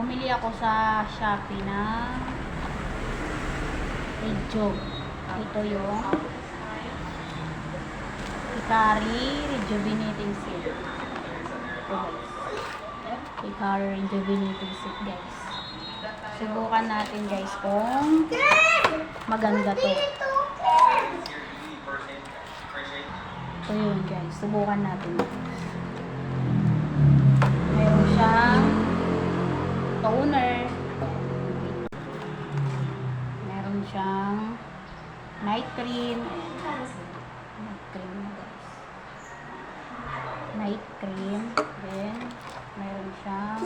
Bumili ako sa Shopee na Rejo. Ito yung Hikari Rejuvenating Seat. Hikari Rejuvenating Seat, guys. Subukan natin, guys, kung maganda to. So yun, guys, subukan natin. Meron siyang toner, meron siyang night cream, night cream, then meron siyang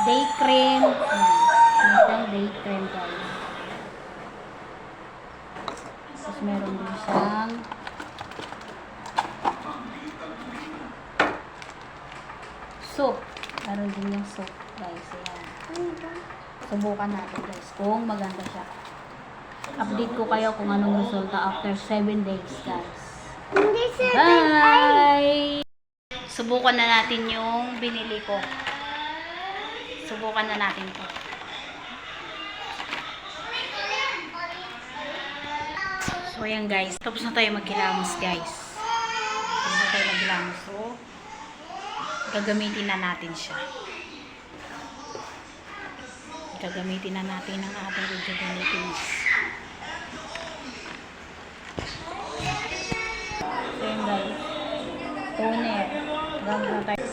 day cream. Meron siyang day cream, guys. Tapos meron din siyang soap. Meron din yung soap, guys. Ayan. Subukan natin, guys, kung maganda siya. Update ko kayo kung anong resulta after 7 days, guys. Bye! Subukan na natin yung binili ko. Subukan na natin to. So, ayan, guys. Tapos na tayo maghilamos, guys. Tapos na tayo maghilamos. So, gagamitin na natin siya. Gagamitin na natin ang ating rejuvenating. So, yun, guys. Toner. Gagawin na tayo.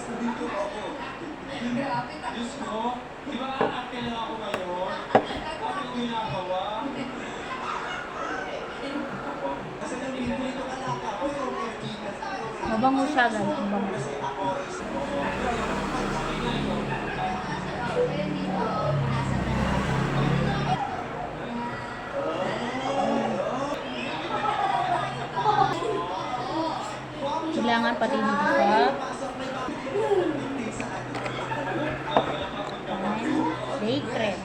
Mabango siya, guys. Mabango. Kailangan pati dito sa day cream.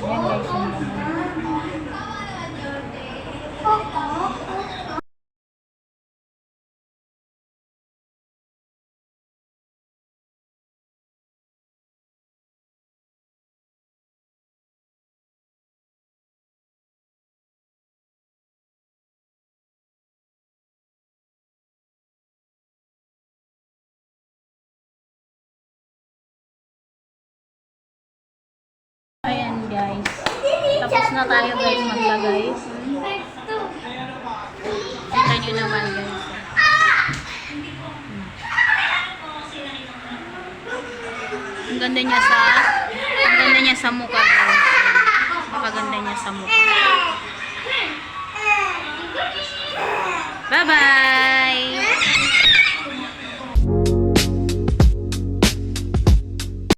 Yan, guys, yung ayan, guys. Tapos na tayo, guys, maglagay. Kita nyo naman, guys. Ang ganda niya sa mukha, guys. Napakaganda niya sa mukha. Bye-bye!